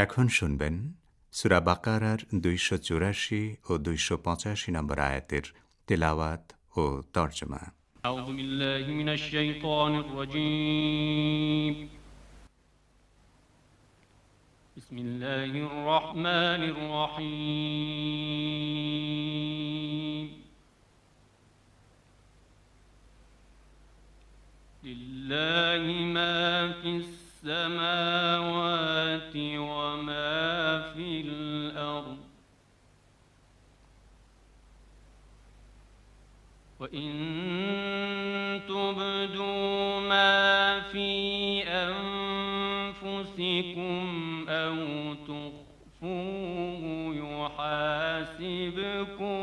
এখন শুনবেন সূরা বাকারার ২৮৪ ও ২৮৫ নম্বর আয়াতের তিলাওয়াত ও তরজমা। أعوذ بالله من الشيطان الرجيم. بسم الله الرحمن الرحيم. لله ما في السماوات وما في الأرض وإن تبدوا ما في أنفسكم أو تخفوه يحاسبكم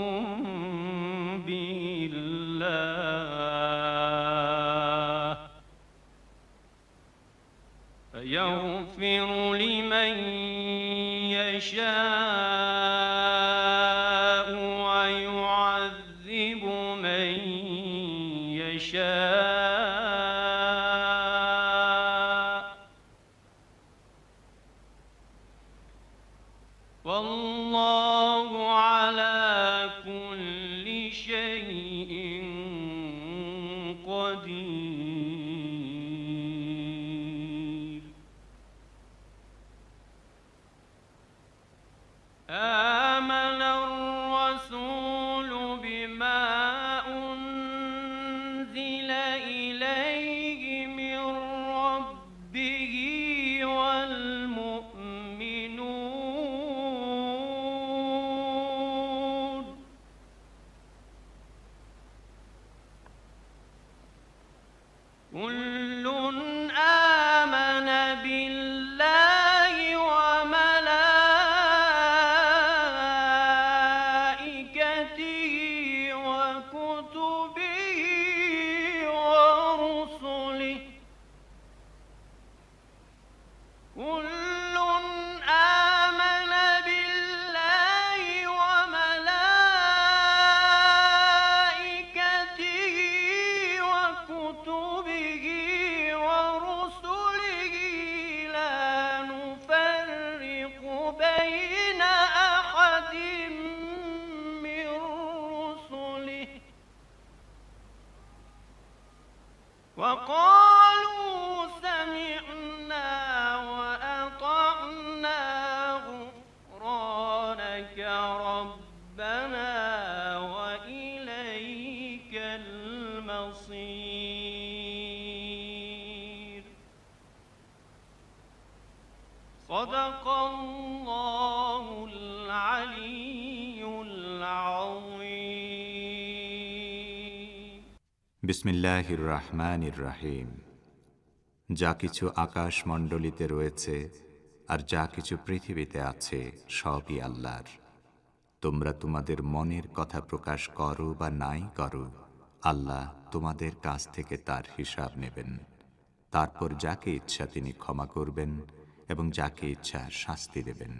به الله فيغفر لمن يشاء ويعذب من يشاء والله على كل شيء قدير. آمن الرسول بما أنزل إليه من ربه والمؤمنون كل آمن بالله وملائكته وكتبه ورسله كل آمن بالله وملائكته وكتبه ورسله لا نفرق بين أحد من رسله وقالوا سمعنا وأطعنا غفرانك ربنا وإليك المصير. صدق الله العلي العظيم. বিসমিল্লাহির রহমানির রহিম। যা কিছু আকাশমণ্ডলীতে রয়েছে আর যা কিছু পৃথিবীতে আছে সবই আল্লাহর। তোমরা তোমাদের মনের কথা প্রকাশ করো বা নাই করো, আল্লাহ তোমাদের কাছ থেকে তার হিসাব নেবেন। তারপর যাকে ইচ্ছা তিনি ক্ষমা করবেন এবং যাকে ইচ্ছা শাস্তি দেবেন।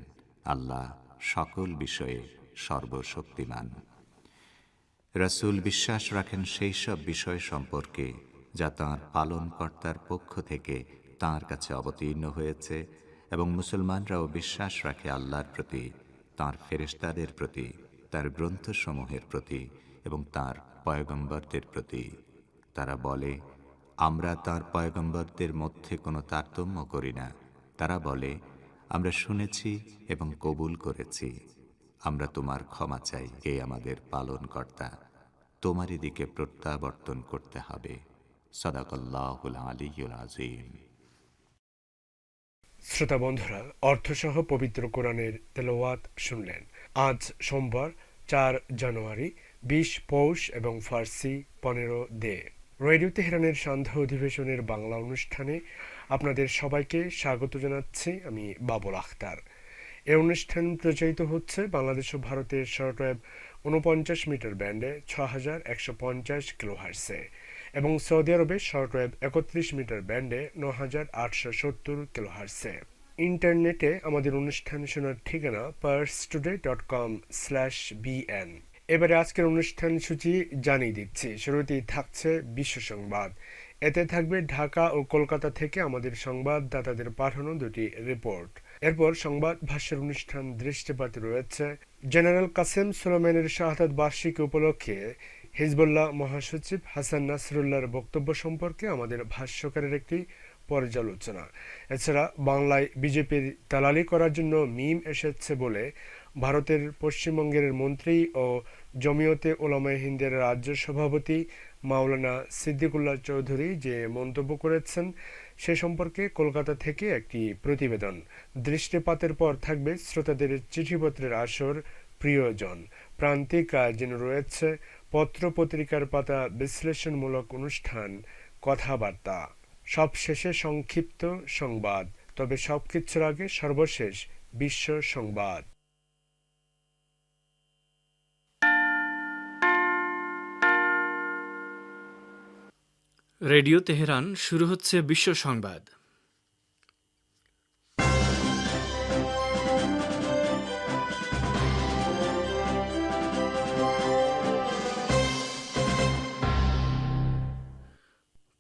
আল্লাহ সকল বিষয়ে সর্বশক্তিমান। রাসূল বিশ্বাস রাখেন সেই সব বিষয় সম্পর্কে যা তাঁর পালনকর্তার পক্ষ থেকে তাঁর কাছে অবতীর্ণ হয়েছে, এবং মুসলমানরাও বিশ্বাস রাখে আল্লাহর প্রতি, তাঁর ফেরেশতাদের প্রতি, তাঁর গ্রন্থসমূহের প্রতি এবং তাঁর পয়গম্বরদের প্রতি। তারা বলে, আমরা তাঁর পয়গম্বরদের মধ্যে কোনো তারতম্য করি না। তারা বলে, আমরা শুনেছি এবং কবুল করেছি। আমরা তোমার ক্ষমা চাই, হে আমাদের পালনকর্তা, তোমারই দিকে প্রত্যাবর্তন করতে হবে। সাদাকাল্লাহুল আলিয়্যুল আযীম। শ্রোতা বন্ধুরা, অর্থসহ পবিত্র কোরআনের তেলাওয়াত শুনলেন। আজ সোমবার 4 জানুয়ারি, 20 পৌষ এবং ফার্সি 15 দে। রেডিও তেহরানের সন্ধ্যা অধিবেশনের বাংলা অনুষ্ঠানে আপনাদের সবাইকে স্বাগত জানাচ্ছি আমি বাবুল আখতার। এই অনুষ্ঠান প্রচারিত হচ্ছে বাংলাদেশ ও ভারতের শর্টওয়েভ 49 মিটার ব্যান্ডে 6150 কিলোহার্টজে এবং সৌদি আরবে শর্টওয়েভ 31 মিটার ব্যান্ডে 9870 কিলোহার্টজে। ইন্টারনেটে আমাদের অনুষ্ঠান শোনার ঠিকানা parstoday.com/bn। এবারে আজকের অনুষ্ঠান সূচি জানিয়ে দিচ্ছি। শুরুতেই থাকছে বিশ্ব সংবাদ। এতে থাকবে ঢাকা ও কলকাতা থেকে আমাদের সংবাদদাতাদের পাঠানো দুটি রিপোর্ট। এরপর সংবাদ ভাষ্যের অনুষ্ঠান দৃষ্টিপাতে রয়েছে জেনারেল কাসেম সুলেমানের শাহাদাত বার্ষিকী উপলক্ষে হিজবুল্লাহ মহাসচিব হাসান নাসরুল্লাহর বক্তব্য সম্পর্কে আমাদের ভাষ্যকারের একটি পর্যালোচনা। এছাড়া বাংলায় বিজেপির দালালি করার জন্য মিম এসেছে বলে ভারতের পশ্চিমবঙ্গের মন্ত্রী ও জমিয়তে উলামায়ে হিন্দের রাজ্য সভাপতি মাওলানা সিদ্দিকুল্লাহ চৌধুরী যে মন্তব্য করেছেন সে সম্পর্কে কলকাতা থেকে একটি প্রতিবেদন। দৃষ্টিপাতের পর থাকবে শ্রোতাদের চিঠিপত্রের আসর, প্রিয়জন, প্রান্তিক আয়োজন রয়েছে পত্র পত্রিকার পাতা বিশ্লেষণমূলক অনুষ্ঠান, কথাবার্তা, সবশেষে সংক্ষিপ্ত সংবাদ। তবে সবকিছুর আগে সর্বশেষ বিশ্ব সংবাদ। রেডিও তেহরান, শুরু হচ্ছে বিশ্ব সংবাদ।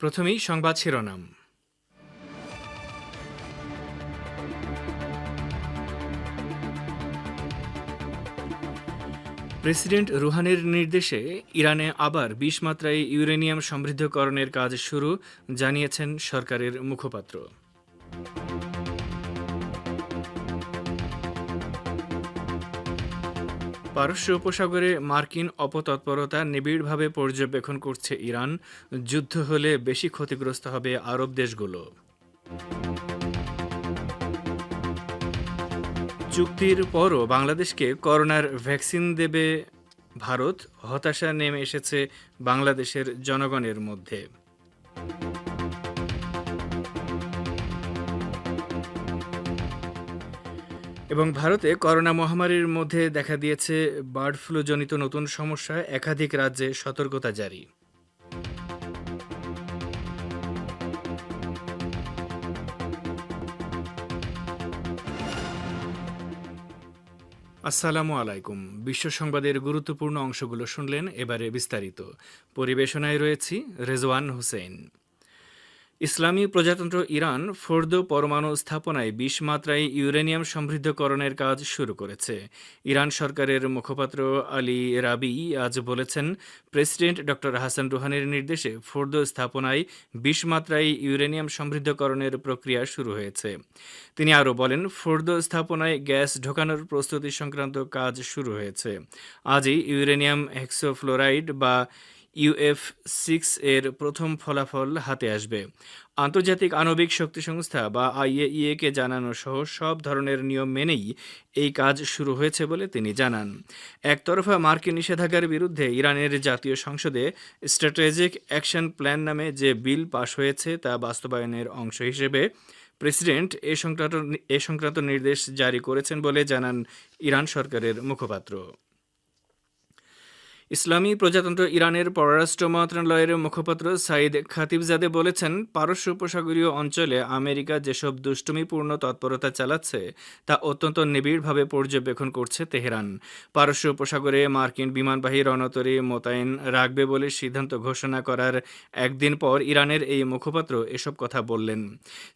প্রথমেই সংবাদ শিরোনাম। প্রেসিডেন্ট রুহানির নির্দেশে ইরানে আবার ২০ মাত্রায় ইউরেনিয়াম সমৃদ্ধকরণের কাজ শুরু, জানিয়েছেন সরকারের মুখপাত্র। পারস্য উপসাগরে মার্কিন অপতৎপরতা নিবিড়ভাবে পর্যবেক্ষণ করছে ইরান, যুদ্ধ হলে বেশি ক্ষতিগ্রস্ত হবে আরব দেশগুলো। চুক্তির পরও বাংলাদেশকে করোনার ভ্যাকসিন দেবে ভারত, হতাশা নেমে এসেছে বাংলাদেশের জনগণের মধ্যে। এবং ভারতে করোনা মহামারীর মধ্যে দেখা দিয়েছে বার্ড ফ্লু জনিত নতুন সমস্যা, একাধিক রাজ্যে সতর্কতা জারি। আসসালামু আলাইকুম। বিশ্ব সংবাদের গুরুত্বপূর্ণ অংশগুলো শুনলেন, এবারে বিস্তারিত। পরিবেশনায় রয়েছি রেজওয়ান হোসেন। ইসলামী প্রজাতন্ত্র ইরান ফোর্দো পরমাণু স্থাপনায় ২০ মাত্রায় ইউরেনিয়াম সমৃদ্ধকরণের কাজ শুরু করেছে। ইরান সরকারের মুখপাত্র আলী রাবি আজ বলেছেন, প্রেসিডেন্ট ডক্টর হাসান রুহানির নির্দেশে ফোর্দো স্থাপনায় ২০ মাত্রায় ইউরেনিয়াম সমৃদ্ধকরণের প্রক্রিয়া শুরু হয়েছে। তিনি আরও বলেন, ফোর্দো স্থাপনায় গ্যাস ঢোকানোর প্রস্তুতি সংক্রান্ত কাজ শুরু হয়েছে। আজই ইউরেনিয়াম হেক্সোফ্লোরাইড বা UF6 এর প্রথম ফলাফল হাতে আসবে। আন্তর্জাতিক আণবিক শক্তি সংস্থা বা IAEA কে জানানো সহ সব ধরনের নিয়ম মেনেই এই কাজ শুরু হয়েছে বলে তিনি জানান। একতরফা মার্কিন নিষেধাজ্ঞার বিরুদ্ধে ইরানের জাতীয় সংসদে স্ট্র্যাটেজিক অ্যাকশন প্ল্যান নামে যে বিল পাশ হয়েছে তা বাস্তবায়নের অংশ হিসেবে প্রেসিডেন্ট এ সংক্রান্ত নির্দেশ জারি করেছেন বলে জানান ইরান সরকারের মুখপাত্র। ইসলামী প্রজাতন্ত্র ইরানের পররাষ্ট্র মন্ত্রণালয়ের মুখপাত্র সাইদ খাতিবজাদে বলেছেন, পারস্য উপসাগরীয় অঞ্চলে আমেরিকা যেসব দুষ্টুমিপূর্ণ তৎপরতা চালাচ্ছে তা অত্যন্ত নিবিড়ভাবে পর্যবেক্ষণ করছে তেহরান। পারস্য উপসাগরে মার্কিন বিমানবাহী রণতরী মোতায়েন রাখবে বলে সিদ্ধান্ত ঘোষণা করার একদিন পর ইরানের এই মুখপাত্র এসব কথা বললেন।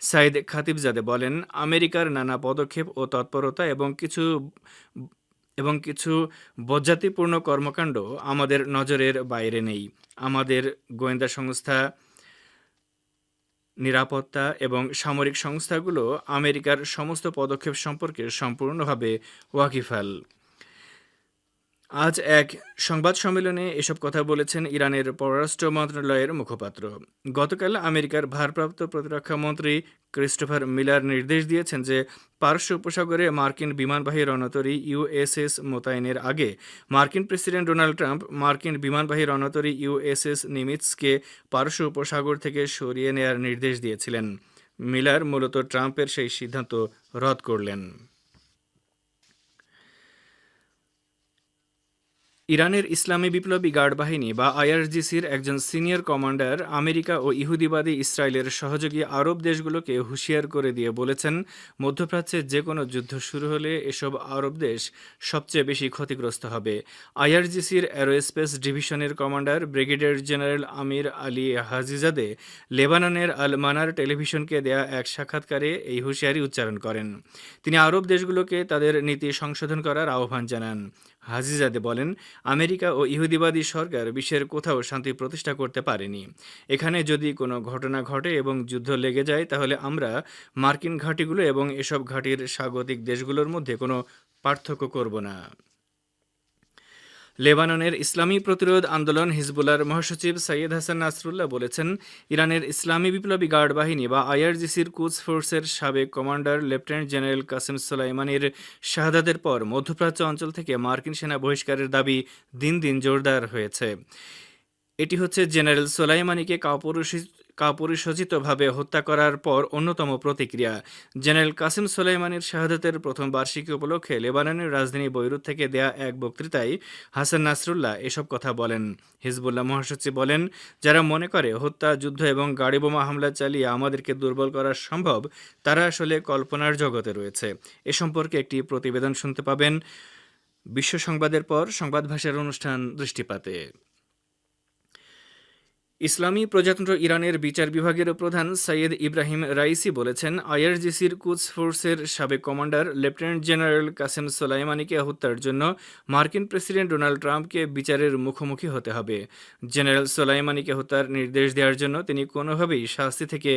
সাইদ খাতিবজাদে বলেন, আমেরিকার নানা পদক্ষেপ ও তৎপরতা এবং কিছু বজ্জাতিপূর্ণ কর্মকাণ্ড আমাদের নজরের বাইরে নেই। আমাদের গোয়েন্দা সংস্থা, নিরাপত্তা এবং সামরিক সংস্থাগুলো আমেরিকার সমস্ত পদক্ষেপ সম্পর্কে সম্পূর্ণভাবে ওয়াকিফাল। আজ এক সংবাদ সম্মেলনে এসব কথা বলেছেন ইরানের পররাষ্ট্র মন্ত্রণালয়ের মুখপাত্র। গতকাল আমেরিকার ভারপ্রাপ্ত প্রতিরক্ষা মন্ত্রী ক্রিস্টোফার মিলার নির্দেশ দিয়েছেন যে পারস্য উপসাগরে মার্কিন বিমানবাহী রণতরী USS মোতায়েনের আগে মার্কিন প্রেসিডেন্ট ডোনাল্ড ট্রাম্প মার্কিন বিমানবাহী রণতরী USS নিমিৎজকে পারস্য উপসাগর থেকে সরিয়ে নেয়ার নির্দেশ দিয়েছিলেন। মিলার মূলত ট্রাম্পের সেই সিদ্ধান্ত রদ করলেন। ইরানের ইসলামী বিপ্লবী গার্ড বাহিনী বা আইআরজিসির একজন সিনিয়র কমান্ডার আমেরিকা ও ইহুদিবাদী ইসরায়েলের সহযোগী আরব দেশগুলোকে হুঁশিয়ার করে দিয়ে বলেছেন, মধ্যপ্রাচ্যে যে কোনো যুদ্ধ শুরু হলে এসব আরব দেশ সবচেয়ে বেশি ক্ষতিগ্রস্ত হবে। আইআরজিসির অ্যারোস্পেস ডিভিশনের কমান্ডার ব্রিগেডিয়ার জেনারেল আমির আলী হাজিজাদে লেবাননের আল মানার টেলিভিশনকে দেয়া এক সাক্ষাৎকারে এই হুঁশিয়ারি উচ্চারণ করেন। তিনি আরব দেশগুলোকে তাদের নীতি সংশোধন করার আহ্বান জানান। হাজিজাদে বলেন, আমেরিকা ও ইহুদিবাদী সরকার বিশ্বের কোথাও শান্তি প্রতিষ্ঠা করতে পারেনি। এখানে যদি কোনো ঘটনা ঘটে এবং যুদ্ধ লেগে যায়, তাহলে আমরা মার্কিন ঘাঁটিগুলো এবং এসব ঘাঁটির স্বাগতিক দেশগুলোর মধ্যে কোনো পার্থক্য করব না। লেবাননের ইসলামী প্রতিরোধ আন্দোলন হিজবুল্লাহর মহাসচিব সৈয়দ হাসান নাসরুল্লাহ বলেছেন, ইরানের ইসলামী বিপ্লবী গার্ড বাহিনী বা আইআরজিসির কুদস ফোর্সের সাবেক কমান্ডার লেফটেন্যান্ট জেনারেল কাসেম সোলাইমানির শাহাদাতের পর মধ্যপ্রাচ্য অঞ্চল থেকে মার্কিন সেনা বহিষ্কারের দাবি দিন দিন জোরদার হয়েছে। এটি হচ্ছে জেনারেল সোলাইমানিকে কাপুরুষোচিতভাবে হত্যা করার পর অন্যতম প্রতিক্রিয়া। জেনারেল কাসেম সোলাইমানির শাহাদাতের প্রথম বার্ষিকী উপলক্ষে লেবাননের রাজধানী বৈরুত থেকে দেয়া এক বক্তৃতায় হাসান নাসরুল্লাহ এসব কথা বলেন। হিজবুল্লাহ মহাসচিব বলেন, যারা মনে করে হত্যা, যুদ্ধ এবং গাড়িবোমা হামলা চালিয়ে আমাদেরকে দুর্বল করা সম্ভব, তারা আসলে কল্পনার জগতে রয়েছে। এ সম্পর্কে একটি প্রতিবেদন শুনতে পাবেন বিশ্ব সংবাদের পর সংবাদ ভাষার অনুষ্ঠান দৃষ্টিপাতে। ইসলামী প্রজাতন্ত্র ইরানের বিচার বিভাগের প্রধান সৈয়দ ইব্রাহিম রাইসি বলেছেন, আইআরজিসির কুদস ফোর্সের সাবেক কমান্ডার লেফটেন্যান্ট জেনারেল কাসেম সোলাইমানিকে হত্যার জন্য মার্কিন প্রেসিডেন্ট ডোনাল্ড ট্রাম্পকে বিচারের মুখোমুখি হতে হবে। জেনারেল সোলাইমানিকে হত্যার নির্দেশ দেওয়ার জন্য তিনি কোনোভাবেই শাস্তি থেকে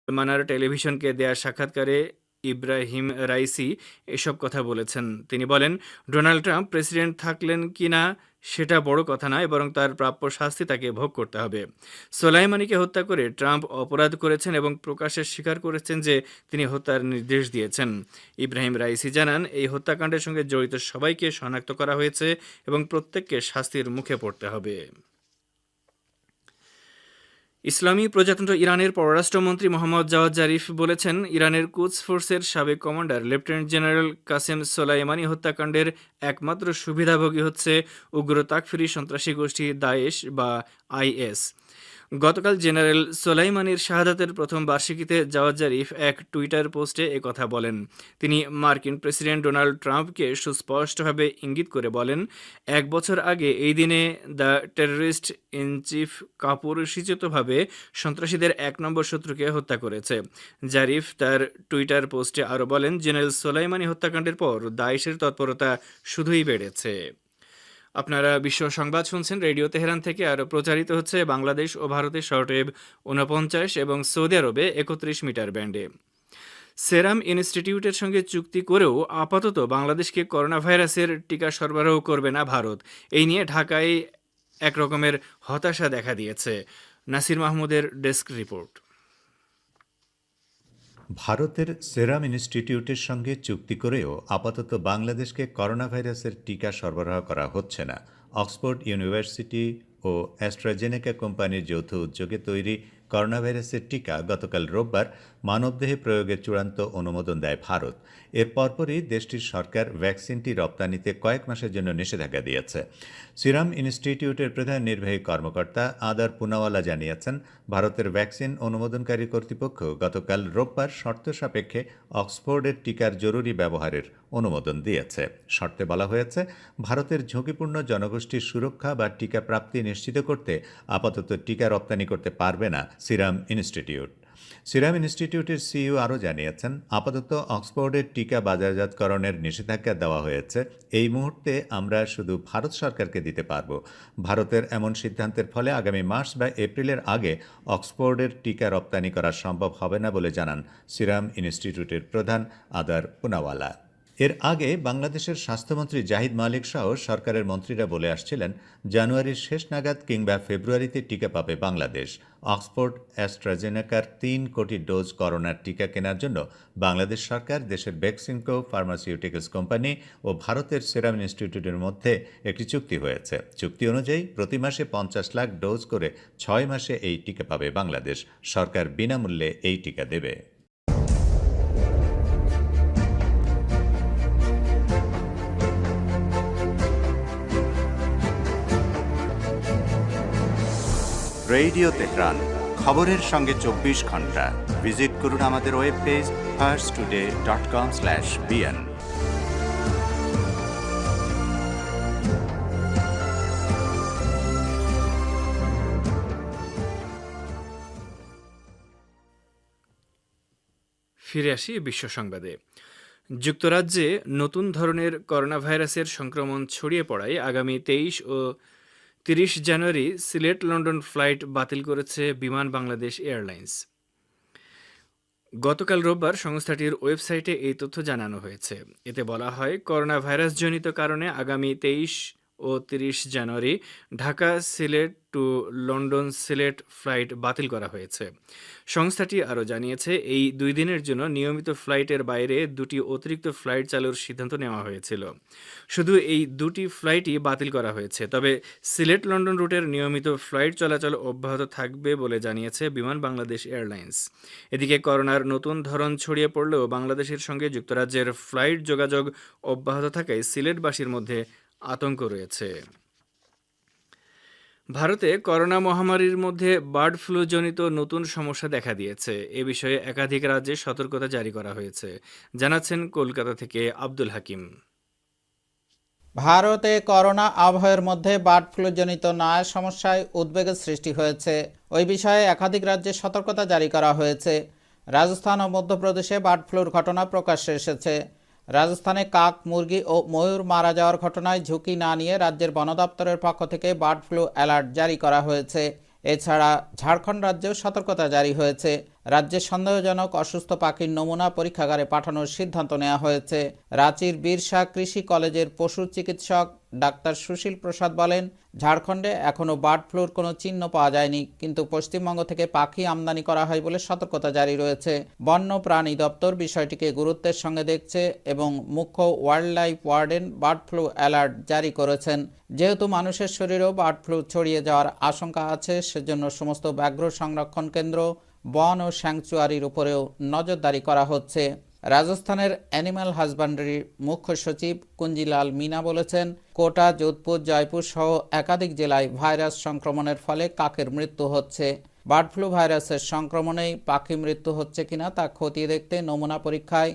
মানার টেলিভিশনকে দেয়া সাক্ষাৎকারে ইব্রাহিম রাইসি এসব কথা বলেছেন। তিনি বলেন, ডোনাল্ড ট্রাম্প প্রেসিডেন্ট থাকলেন কিনা সেটা বড় কথা নয়, বরং তার প্রাপ্য শাস্তি তাকে ভোগ করতে হবে। সোলাইমানিকে হত্যা করে ট্রাম্প অপরাধ করেছেন এবং প্রকাশ্যে স্বীকার করেছেন যে তিনি হত্যার নির্দেশ দিয়েছেন। ইব্রাহিম রাইসি জানান, এই হত্যাকাণ্ডের সঙ্গে জড়িত সবাইকে শনাক্ত করা হয়েছে এবং প্রত্যেককে শাস্তির মুখে পড়তে হবে। ইসলামী প্রজাতন্ত্র ইরানের পররাষ্ট্রমন্ত্রী মোহাম্মদ জাওয়াদ জারিফ বলেছেন, ইরানের কুদস ফোর্সের সাবেক commander lieutenant general Qasem Soleimani হত্যাকাণ্ডের একমাত্র সুবিধাভোগী হচ্ছে উগ্র তাকফিরি সন্ত্রাসী গোষ্ঠী দায়েশ বা আইএস। গতকাল জেনারেল সোলাইমানির শাহাদাতের প্রথম বার্ষিকীতে জাওয়াদ জারিফ এক টুইটার পোস্টে একথা বলেন। তিনি মার্কিন প্রেসিডেন্ট ডোনাল্ড ট্রাম্পকে সুস্পষ্টভাবে ইঙ্গিত করে বলেন, 1 বছর আগে এই দিনে দ্য টেররিস্ট ইন চিফ কাপুরুষোচিতভাবে সন্ত্রাসীদের 1 নম্বর শত্রুকে হত্যা করেছে। জারিফ তার টুইটার পোস্টে আরও বলেন, জেনারেল সোলাইমানি হত্যাকাণ্ডের পর দায়েশের তৎপরতা শুধুই বেড়েছে। আপনারা বিশ্ব সংবাদ শুনছেন রেডিও তেহরান থেকে, আর প্রচারিত হচ্ছে বাংলাদেশ ও ভারতের শর্টওয়েভ 49 এবং সৌদি আরবে 31 মিটার ব্যান্ডে। সেরাম ইনস্টিটিউটের সঙ্গে চুক্তি করেও আপাতত বাংলাদেশকে করোনা ভাইরাসের টিকা সরবরাহ করবে না ভারত। এই নিয়ে ঢাকায় একরকমের হতাশা দেখা দিয়েছে। নাসির মাহমুদের ডেস্ক রিপোর্ট। ভারতের সেরাম ইনস্টিটিউটের সঙ্গে চুক্তি করেও আপাতত বাংলাদেশকে করোনা ভাইরাসের টিকা সরবরাহ করা হচ্ছে না। অক্সফোর্ড ইউনিভার্সিটি ও অ্যাস্ট্রাজেনেকা কোম্পানির যৌথ উদ্যোগে তৈরি করোনা ভাইরাসের টিকা গতকাল রোববার মানবদেহে প্রয়োগের চূড়ান্ত অনুমোদন দেয় ভারত। এর পরপরই দেশটির সরকার ভ্যাকসিনটি রপ্তানিতে কয়েক মাসের জন্য নিষেধাজ্ঞা দিয়েছে। সিরাম ইনস্টিটিউটের প্রধান নির্বাহী কর্মকর্তা আদার পুনাওয়ালা জানিয়েছেন, ভারতের ভ্যাকসিন অনুমোদনকারী কর্তৃপক্ষ গতকাল রোববার শর্ত সাপেক্ষে অক্সফোর্ডের টিকার জরুরি ব্যবহারের অনুমোদন দিয়েছে। শর্তে বলা হয়েছে, ভারতের ঝুঁকিপূর্ণ জনগোষ্ঠীর সুরক্ষা বা টিকা প্রাপ্তি নিশ্চিত করতে আপাতত টিকা রপ্তানি করতে পারবে না সিরাম ইনস্টিটিউট। সিরাম ইনস্টিটিউটের সিইও আরও জানিয়েছেন, আপাতত অক্সফোর্ডের টিকা বাজারজাতকরণের নিষেধাজ্ঞা দেওয়া হয়েছে। এই মুহূর্তে আমরা শুধু ভারত সরকারকে দিতে পারব। ভারতের এমন সিদ্ধান্তের ফলে আগামী মার্চ বা এপ্রিলের আগে অক্সফোর্ডের টিকা রপ্তানি করা সম্ভব হবে না বলে জানান সিরাম ইনস্টিটিউটের প্রধান আদার পুনাওয়ালা। এর আগে বাংলাদেশের স্বাস্থ্যমন্ত্রী জাহিদ মালিক সহ সরকারের মন্ত্রীরা বলে আসছিলেন, জানুয়ারির শেষ নাগাদ কিংবা ফেব্রুয়ারিতে টিকা পাবে বাংলাদেশ। অক্সফোর্ড অ্যাস্ট্রাজেনেকার 3 কোটি ডোজ করোনার টিকা কেনার জন্য বাংলাদেশ সরকার দেশের বেক্সিমকো ফার্মাসিউটিক্যালস কোম্পানি ও ভারতের সেরাম ইনস্টিটিউটের মধ্যে একটি চুক্তি হয়েছে। চুক্তি অনুযায়ী প্রতি মাসে 50 লাখ ডোজ করে 6 মাসে এই টিকা পাবে বাংলাদেশ। সরকার বিনামূল্যে এই টিকা দেবে। রেডিও তেহরান, খবরের সঙ্গে 24 ঘন্টা। ভিজিট করুন আমাদের ওয়েব পেজ farstoday.com/bn। ফিরে আসি বিশ্ব সংবাদে। যুক্তরাজ্যে নতুন ধরনের করোনা ভাইরাসের সংক্রমণ ছড়িয়ে পড়ায় আগামী 23 ও 30 জানুয়ারি সিলেট লন্ডন ফ্লাইট বাতিল করেছে বিমান বাংলাদেশ এয়ারলাইন্স। গতকাল রোববার সংস্থাটির ওয়েবসাইটে এই তথ্য জানানো হয়েছে। এতে বলা হয়, করোনা ভাইরাসজনিত কারণে আগামী 23 ও 30 জানুয়ারি Dhaka Sylhet to London Sylhet flight বাতিল করা হয়েছে। সংস্থাটি আরও জানিয়েছে, এই 2 দিনের জন্য নিয়মিত ফ্লাইটের বাইরে 2টি অতিরিক্ত ফ্লাইট চালুর সিদ্ধান্ত নেওয়া হয়েছিল। শুধু এই 2টি ফ্লাইটই বাতিল করা হয়েছে, তবে সিলেট লন্ডন রুটের নিয়মিত ফ্লাইট চলাচল অব্যাহত থাকবে বলে জানিয়েছে বিমান বাংলাদেশ এয়ারলাইন্স। এদিকে করোনার নতুন ধরন ছড়িয়ে পড়লেও বাংলাদেশের সঙ্গে যুক্তরাজ্যের ফ্লাইট যোগাযোগ অব্যাহত থাকায় সিলেটবাসীর মধ্যে আতঙ্ক রয়েছে। ভারতে করোনা মহামারীর মধ্যে বার্ড ফ্লু জনিত নতুন সমস্যা দেখা দিয়েছে। এ বিষয়ে একাধিক রাজ্যে সতর্কতা জারি করা হয়েছে, জানাচ্ছেন কলকাতা থেকে আব্দুল হাকিম। ভারতে করোনা আবহের মধ্যে বার্ড ফ্লু জনিত নানা সমস্যায় উদ্বেগের সৃষ্টি হয়েছে। ওই বিষয়ে একাধিক রাজ্যে সতর্কতা জারি করা হয়েছে। রাজস্থান ও মধ্যপ্রদেশে বার্ড ফ্লুর ঘটনা প্রকাশ্যে এসেছে। রাজস্থানে কাক, মুরগি ও ময়ূর মারা যাওয়ার ঘটনায় ঝুঁকি না নিয়ে রাজ্যের বন দপ্তরের পক্ষ থেকে বার্ড ফ্লু অ্যালার্ট জারি করা হয়েছে। এছাড়া ঝাড়খণ্ড রাজ্যেও সতর্কতা জারি হয়েছে। রাজ্যে সন্দেহজনক অসুস্থ পাখির নমুনা পরীক্ষাগারে পাঠানোর সিদ্ধান্ত নেওয়া হয়েছে। রাঁচির বীরসা কৃষি কলেজের পশু চিকিৎসক ডাক্তার সুশীল প্রসাদ বলেন, ঝাড়খণ্ডে এখনও বার্ড ফ্লুর কোনো চিহ্ন পাওয়া যায়নি, কিন্তু পশ্চিমবঙ্গ থেকে পাখি আমদানি করা হয় বলে সতর্কতা জারি রয়েছে। বন্য প্রাণী দপ্তর বিষয়টিকে গুরুত্বের সঙ্গে দেখছে এবং মুখ্য wild life warden bird flu alert জারি করেছেন। যেহেতু মানুষের শরীরেও বার্ড ফ্লু ছড়িয়ে যাওয়ার আশঙ্কা আছে, সেজন্য সমস্ত ব্যাঘ্র সংরক্ষণ কেন্দ্র, বন ও স্যাংচুয়ারির উপরেও নজরদারি করা হচ্ছে। রাজস্থানের অ্যানিম্যাল হাজব্যান্ডারির মুখ্য সচিব কুঞ্জিলাল মিনা বলেছেন, কোটা, যোধপুর, জয়পুর সহ একাধিক জেলায় ভাইরাস সংক্রমণের ফলে কাকের মৃত্যু হচ্ছে। বার্ড ফ্লু ভাইরাসের সংক্রমণেই পাখি মৃত্যু হচ্ছে কিনা তা খতিয়ে দেখতে নমুনা পরীক্ষায়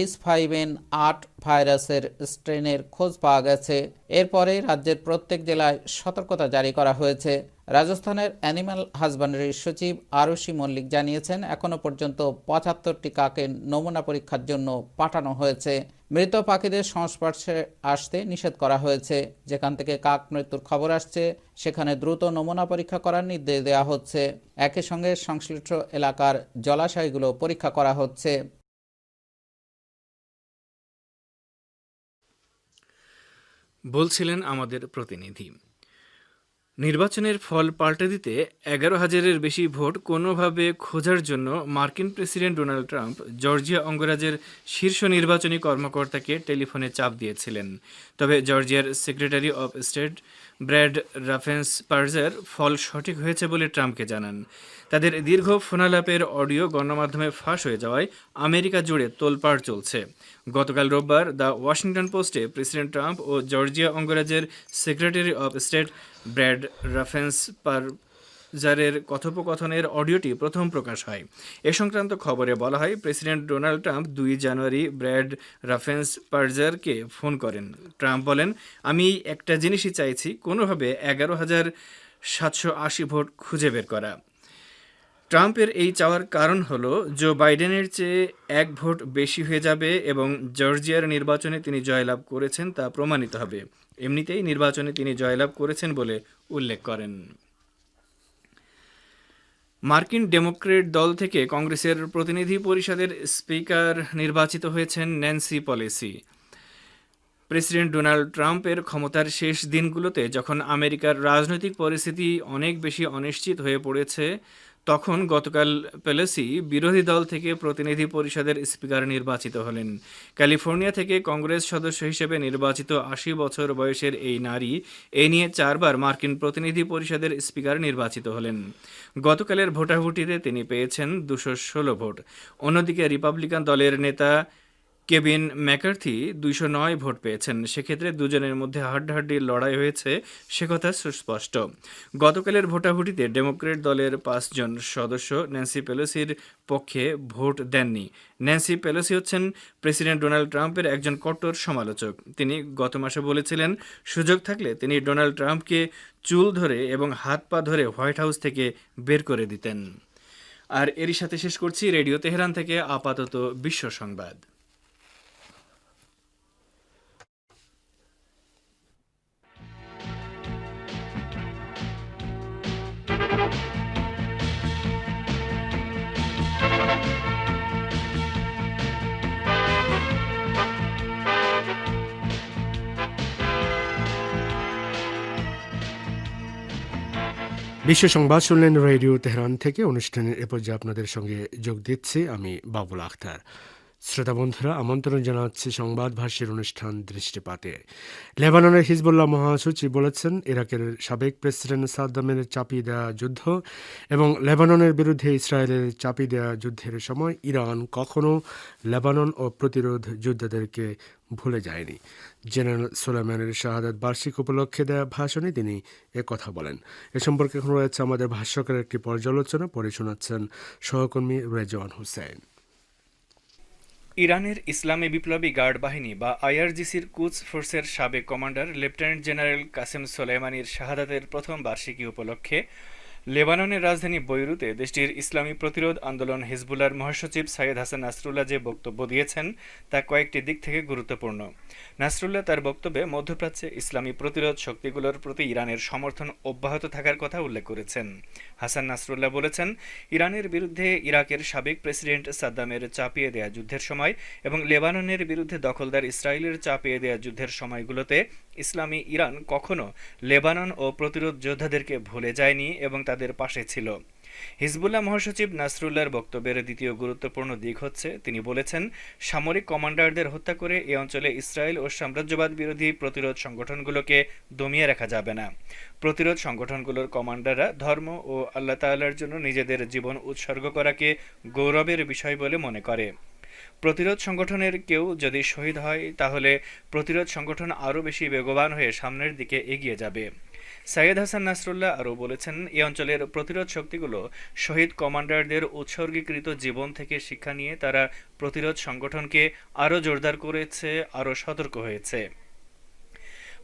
H5N8 ভাইরাসের স্ট্রেনের খোঁজ পাওয়া গেছে। এরপরে রাজ্যের প্রত্যেক জেলায় সতর্কতা জারি করা হয়েছে। রাজস্থানের অ্যানিম্যাল হাজব্যান্ডারির সচিব আরুষি মল্লিক জানিয়েছেন, এখনও পর্যন্ত 75টি কাকের নমুনা পরীক্ষার জন্য পাঠানো হয়েছে। মৃত পাখিদের সংস্পর্শে আসতে নিষেধ করা হয়েছে। যেখান থেকে কাক মৃত্যুর খবর আসছে সেখানে দ্রুত নমুনা পরীক্ষা করার নির্দেশ দেওয়া হচ্ছে। একই সঙ্গে সংশ্লিষ্ট এলাকার জলাশয়গুলো পরীক্ষা করা হচ্ছে। বলছিলেন আমাদের প্রতিনিধি। নির্বাচনের ফল পাল্টে দিতে 11,000-এর বেশি ভোট কোনোভাবে খোঁজার জন্য মার্কিন প্রেসিডেন্ট ডোনাল্ড ট্রাম্প জর্জিয়া অঙ্গরাজ্যের শীর্ষ নির্বাচনী কর্মকর্তাকে টেলিফোনে চাপ দিয়েছিলেন। তবে জর্জিয়ার সেক্রেটারি অব স্টেট ব্র্যাড রাফেন্স-পার্জার ফল সঠিক হয়েছে বলে ট্রাম্পকে জানান। তাদের দীর্ঘ ফোনালাপের অডিও গণমাধ্যমে ফাঁস হয়ে যাওয়ায় আমেরিকা জুড়ে তোলপাড় চলছে। গতকাল রোববার দ্য ওয়াশিংটন পোস্টে প্রেসিডেন্ট ট্রাম্প ও জর্জিয়া অঙ্গরাজ্যের সেক্রেটারি অব স্টেট ব্র্যাড রাফেন্স-পার্জারের কথোপকথনের অডিওটি প্রথম প্রকাশ হয়। এ সংক্রান্ত খবরে বলা হয়, প্রেসিডেন্ট ডোনাল্ড ট্রাম্প 2 জানুয়ারি ব্র্যাড রাফেন্স-পার্জারকে ফোন করেন। ট্রাম্প বলেন, আমি একটা জিনিসই চাইছি, কোনোভাবে 11,780 ভোট খুঁজে বের করা। ট্রাম্পের এই চাওয়ার কারণ হলো জো বাইডেনের চেয়ে 1 ভোট বেশি হয়ে যাবে এবং জর্জিয়ার নির্বাচনে তিনি জয়লাভ করেছেন তা প্রমাণিত হবে। এমনিতেই নির্বাচনে তিনি জয়লাভ করেছেন বলে উল্লেখ করেন। মার্কিন ডেমোক্রেট দল থেকে কংগ্রেসের প্রতিনিধি পরিষদের স্পিকার নির্বাচিত হয়েছেন ন্যান্সি পেলোসি। প্রেসিডেন্ট ডোনাল্ড ট্রাম্পের ক্ষমতার শেষ দিনগুলোতে যখন আমেরিকার রাজনৈতিক পরিস্থিতি অনেক বেশি অনিশ্চিত হয়ে পড়েছে, তখন গতকাল পেলোসি বিরোধী দল থেকে প্রতিনিধি পরিষদের স্পিকার নির্বাচিত হলেন। ক্যালিফোর্নিয়া থেকে কংগ্রেস সদস্য হিসেবে নির্বাচিত 80 বছর বয়সের এই নারী এ নিয়ে 4 বার মার্কিন প্রতিনিধি পরিষদের স্পিকার নির্বাচিত হলেন। গতকালের ভোটাভুটিতে তিনি পেয়েছেন 216 ভোট। অন্যদিকে রিপাবলিকান দলের নেতা কেভিন ম্যাকার্থি 209 ভোট পেয়েছেন। সেক্ষেত্রে দুজনের মধ্যে হাড্ডাহাড্ডি লড়াই হয়েছে, সে কথা সুস্পষ্ট। গতকালের ভোটাভুটিতে ডেমোক্র্যাট দলের 5 জন সদস্য ন্যান্সি পেলোসির পক্ষে ভোট দেননি। ন্যান্সি পেলোসি হচ্ছেন প্রেসিডেন্ট ডোনাল্ড ট্রাম্পের একজন কট্টর সমালোচক। তিনি গত মাসে বলেছিলেন, সুযোগ থাকলে তিনি ডোনাল্ড ট্রাম্পকে চুল ধরে এবং হাত পা ধরে হোয়াইট হাউস থেকে বের করে দিতেন। আর এরই সাথে শেষ করছি রেডিও তেহরান থেকে আপাতত বিশ্ব সংবাদ। বিশ্ব সংবাদ শুনলেন রেডিও তেহরান থেকে। অনুষ্ঠানের এ পর্যায়ে আপনাদের সঙ্গে যোগ দিচ্ছি আমি বাবুল আখতার। শ্রোতা বন্ধুরা, আমন্ত্রণ জানাচ্ছি সংবাদ ভাষ্যের অনুষ্ঠান দৃষ্টিপাতে। লেবাননের হিজবুল্লাহ মহাসচিব বলেছেন, ইরাকের সাবেক প্রেসিডেন্ট সাদ্দামের চাপিয়ে দেওয়া যুদ্ধ এবং লেবাননের বিরুদ্ধে ইসরায়েলের চাপিয়ে দেওয়া যুদ্ধের সময় ইরান কখনো লেবানন ও প্রতিরোধ যোদ্ধাদেরকে ভুলে যায়নি। জেনারেল সোলাইমানের শাহাদাত বার্ষিক উপলক্ষে দেওয়া ভাষণে তিনি কথা বলেন। এ সম্পর্কে এখন রয়েছে আমাদের ভাষ্যকার একটি পর্যালোচনা, পরে শোনাচ্ছেন সহকর্মী রেজওয়ান হোসেন। ইরানের ইসলামী বিপ্লবী গার্ড বাহিনী বা আইআরজিসির কুদস ফোর্সের সাবেক কমান্ডার লেফটেন্যান্ট জেনারেল কাসেম সোলাইমানির শাহাদাতের প্রথম বার্ষিকী উপলক্ষে লেবাননের রাজধানী বৈরুতে দেশটির ইসলামী প্রতিরোধ আন্দোলন হিজবুল্লাহর মহাসচিব সাইয়েদ হাসান নাসরুল্লাহ যে বক্তব্য দিয়েছেন তা কয়েকটি দিক থেকে গুরুত্বপূর্ণ। নাসরুল্লাহ তার বক্তব্যে মধ্যপ্রাচ্যে ইসলামী প্রতিরোধ শক্তিগুলোর প্রতি ইরানের সমর্থন অব্যাহত থাকার কথা উল্লেখ করেছেন। হাসান নাসরুল্লাহ বলেছেন, ইরানের বিরুদ্ধে ইরাকের সাবেক প্রেসিডেন্ট সাদ্দামের চাপিয়ে দেয়া যুদ্ধের সময় এবং লেবাননের বিরুদ্ধে দখলদার ইসরায়েলের চাপিয়ে দেয়া যুদ্ধের সময়গুলোতে ইসলামী ইরান কখনো লেবানন ও প্রতিরোধ যোদ্ধাদেরকে ভুলে যায়নি এবং তাদের পাশে ছিল। হিজবুল্লাহ মহাসচিব নাসরুল্লাহর বক্তব্যের দ্বিতীয় গুরুত্বপূর্ণ দিক হচ্ছে, তিনি বলেছেন, সামরিক কমান্ডারদের হত্যা করে এ অঞ্চলে ইসরায়েল ও সাম্রাজ্যবাদ বিরোধী প্রতিরোধ সংগঠনগুলোকে দমিয়ে রাখা যাবে না। প্রতিরোধ সংগঠনগুলোর কমান্ডাররা ধর্ম ও আল্লাহ তাআলার জন্য নিজেদের জীবন উৎসর্গ করাকে গৌরবের বিষয় বলে মনে করে। প্রতিরোধ সংগঠনের কেউ যদি শহীদ হয় তাহলে প্রতিরোধ সংগঠন আরও বেশি বেগবান হয়ে সামনের দিকে এগিয়ে যাবে। সাইয়েদ হাসান নাসরুল্লাহ আরও বলেছেন, এই অঞ্চলের প্রতিরোধ শক্তিগুলো শহীদ কমান্ডারদের উৎসর্গীকৃত জীবন থেকে শিক্ষা নিয়ে তারা প্রতিরোধ সংগঠনকে আরও জোরদার করেছে, আরও সতর্ক হয়েছে।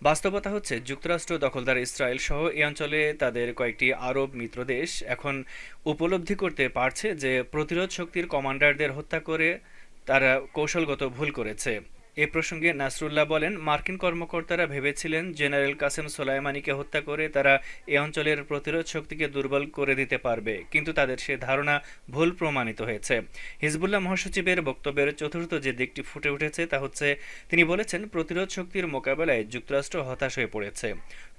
বাস্তবতা হচ্ছে, যুক্তরাষ্ট্র দখলদার ইসরায়েল সহ এই অঞ্চলে তাদের কয়েকটি আরব মিত্র দেশ এখন উপলব্ধি করতে পারছে যে প্রতিরোধ শক্তির কমান্ডারদের হত্যা করে তারা কৌশলগত ভুল করেছে। এ প্রসঙ্গে নাসরুল্লাহ বলেন, মার্কিন কর্মকর্তারা ভেবেছিলেন জেনারেল কাসেম সোলাইমানিকে হত্যা করে তারা এ অঞ্চলের প্রতিরোধ শক্তিকে দুর্বল করে দিতে পারবে, কিন্তু তাদের সে ধারণা ভুল প্রমাণিত হয়েছে। হিজবুল্লাহ মহাসচিবের বক্তব্যের চতুর্থ যে দিকটি ফুটে উঠেছে তা হচ্ছে, তিনি বলেছেন, প্রতিরোধ শক্তির মোকাবেলায় যুক্তরাষ্ট্র হতাশ হয়ে পড়েছে।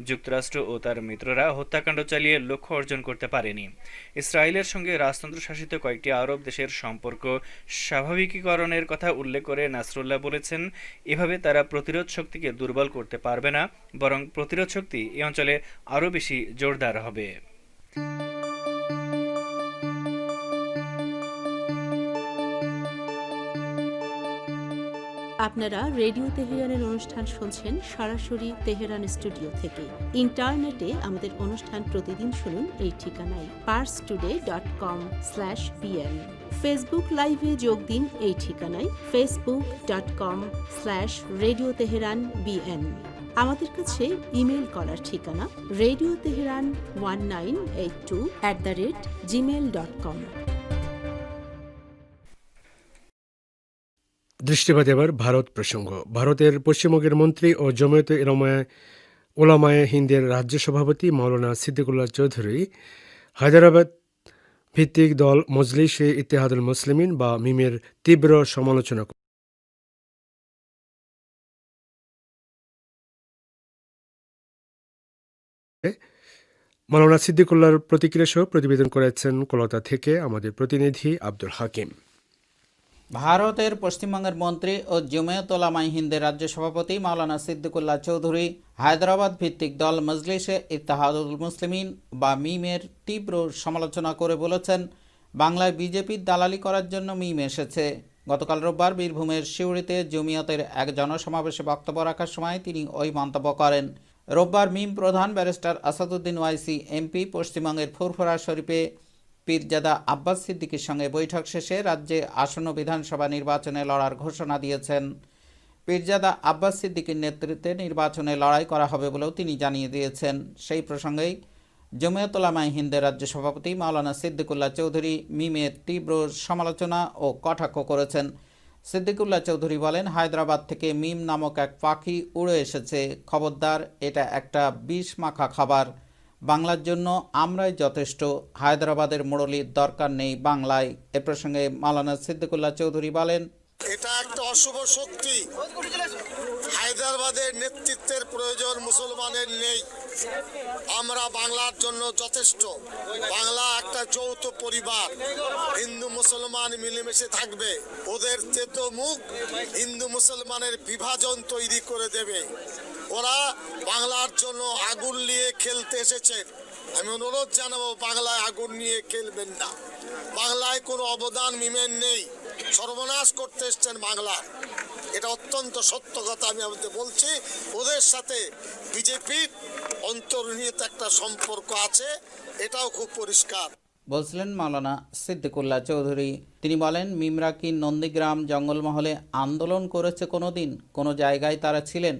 যুক্তরাষ্ট্র ও তার মিত্ররা হত্যাকাণ্ড চালিয়ে লক্ষ্য অর্জন করতে পারেনি। ইসরায়েলের সঙ্গে রাজতন্ত্র শাসিত কয়েকটি আরব দেশের সম্পর্ক স্বাভাবিকীকরণের কথা উল্লেখ করে নাসরুল্লাহ বলেছেন, এভাবে তারা প্রতিরোধ শক্তিকে দুর্বল করতে পারবে না, বরং প্রতিরোধ শক্তি এই অঞ্চলে আরও বেশি জোরদার হবে। আপনারা রেডিও তেহরানের অনুষ্ঠান শুনছেন সরাসরি তেহরান স্টুডিও থেকে। ইন্টারনেটে আমাদের অনুষ্ঠান প্রতিদিন শুনুন এই ঠিকানায় parstoday.com/bn। ফেসবুক লাইভে যোগ দিন এই ঠিকানায় facebook.com/radio tehran bn। আমাদের কাছে ইমেল করার ঠিকানা radioteheran1982@gmail.com। দৃষ্টিপাত এবার ভারত প্রসঙ্গ। ভারতের পশ্চিমবঙ্গের মন্ত্রী ও জমিয়তে ওলামায়ে হিন্দের রাজ্য সভাপতি মাওলানা সিদ্দিকুল্লাহ চৌধুরী হায়দরাবাদ ভিত্তিক দল মজলিস-এ ইত্তেহাদুল মুসলিমিন বা মিমের তীব্র সমালোচনা মাওলানা সিদ্দিকুল্লাহর প্রতিক্রিয়া সহ প্রতিবেদন করেছেন কলকাতা থেকে আমাদের প্রতিনিধি আব্দুল হাকিম। ভারতের পশ্চিমবঙ্গের মন্ত্রী ও জমিয়ত ওলামায়ে হিন্দের রাজ্য সভাপতি মাওলানা সিদ্দিকুল্লাহ চৌধুরী হায়দরাবাদ ভিত্তিক দল মজলিস-এ ইত্তেহাদুল মুসলিমিন বা মিমের তীব্র সমালোচনা করে বলেছেন, বাংলায় বিজেপির দালালি করার জন্য মিম এসেছে। গতকাল রোববার বীরভূমের সিউড়িতে জমিয়তের এক জনসমাবেশে বক্তব্য রাখার সময় তিনি ওই মন্তব্য করেন। রোববার মিম প্রধান ব্যারিস্টার আসাদুদ্দিন ওয়াইসি এমপি পশ্চিমবঙ্গের ফুরফুরা শরীফে পীরজাদা আব্বাস সিদ্দিকীর সঙ্গে বৈঠক শেষে রাজ্যে আসন্ন বিধানসভা নির্বাচনে লড়ার ঘোষণা দিয়েছেন। পীরজাদা আব্বাস সিদ্দিকীর নেতৃত্বে নির্বাচনে লড়াই করা হবে বলেও তিনি জানিয়ে দিয়েছেন। সেই প্রসঙ্গেই জমিয়ত উলামায়ে হিন্দের রাজ্য সভাপতি মাওলানা সিদ্দিকুল্লাহ চৌধুরী মিমের তীব্র সমালোচনা ও কটাক্ষ করেছেন। সিদ্দিকুল্লাহ চৌধুরী বলেন, হায়দ্রাবাদ থেকে মিম নামক এক পাখি উড়ে এসেছে, খবরদার, এটা একটা বিষ মাখা খাবার। বাংলার জন্য আমরাই যথেষ্ট, হায়দ্রাবাদের মুরলীর দরকার নেই বাংলায়। এ প্রসঙ্গে মাওলানা সিদ্দিকুল্লাহ চৌধুরী বলেন, এটা একটা অশুভ শক্তি। হায়দ্রাবাদের নেতৃত্বের প্রয়োজন মুসলমানের নেই। আমরা বাংলার জন্য যথেষ্ট। বাংলা একটা যৌথ পরিবার, হিন্দু মুসলমান মিলেমিশে থাকবে। ওদের তেতো মুখ হিন্দু মুসলমানের বিভাজন তৈরি করে দেবে। ওরা বাংলার জন্য আগুন নিয়ে খেলতে এসেছেন। আমি অনুরোধ জানাবো, বাংলায় আগুন নিয়ে খেলবেন না। বাংলায় কোনো অবদান মিমের নেই, সর্বনাশ করতে এসছেন বাংলা। এটা অত্যন্ত সত্য কথা আমি আপনাদের বলছি। ওদের সাথে বিজেপির অন্তর্নিহিত একটা সম্পর্ক আছে, এটাও খুব পরিষ্কার। বলছিলেন মাওলানা সিদ্দিকুল্লাহ চৌধুরী। তিনি বলেন, মিমরা কি নন্দীগ্রাম জঙ্গলমহলে আন্দোলন করেছে কোনো দিন? কোনো জায়গায় তারা ছিলেন?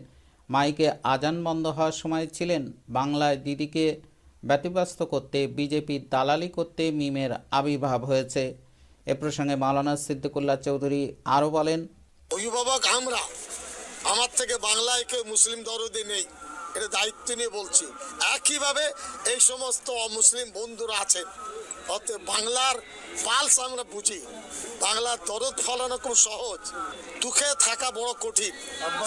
মাইকে আজান বন্ধ হওয়ার সময় ছিলেন? বাংলায় দিদিকে ব্যতিব্যস্ত করতে, বিজেপির দালালি করতে মিমের আবির্ভাব হয়েছে। এ প্রসঙ্গে মাওলানা সিদ্দিকুল্লাহ চৌধুরী আরও বলেন, অভিভাবক আমরা, আমার থেকে বাংলায় কেউ মুসলিম দরদি নেই, এটা দায়িত্ব নিয়ে বলছি। একইভাবে এই সমস্ত অমুসলিম বন্ধুরা আছেন। অতএব বাংলার পালস আমরা বুঝি। বাংলার দরদ ফলানো খুব সহজ, দুঃখে থাকা বড় কঠিন।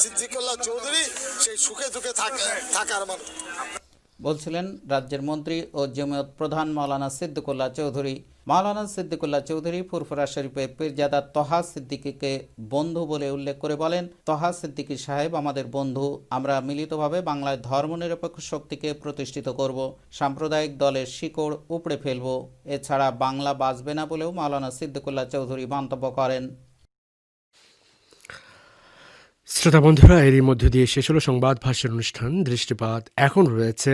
সিদ্দিকুল্লাহ চৌধুরী সেই সুখে দুঃখে থাকার মানুষ। বলছিলেন রাজ্যের মন্ত্রী ও জমিয়ত প্রধান মাওলানা সিদ্দিকুল্লাহ চৌধুরী। মাওলানা সিদ্দিকুল্লাহ চৌধুরী ফুরফুরা শরীফে পীরজাদা তহা সিদ্দিকীকে বন্ধু বলে উল্লেখ করে বলেন, তহা সিদ্দিকী সাহেব আমাদের বন্ধু। আমরা মিলিতভাবে বাংলায় ধর্মনিরপেক্ষ শক্তিকে প্রতিষ্ঠিত করব, সাম্প্রদায়িক দলের শিকড় উপড়ে ফেলব। এছাড়া বাংলা বাঁচবে না বলেও মাওলানা সিদ্দিকুল্লাহ চৌধুরী মন্তব্য করেন। শ্রোতা বন্ধুরা, এরই মধ্য দিয়ে শেষ হলো সংবাদ ভাষ্যের অনুষ্ঠান দৃষ্টিপাত। এখন রয়েছে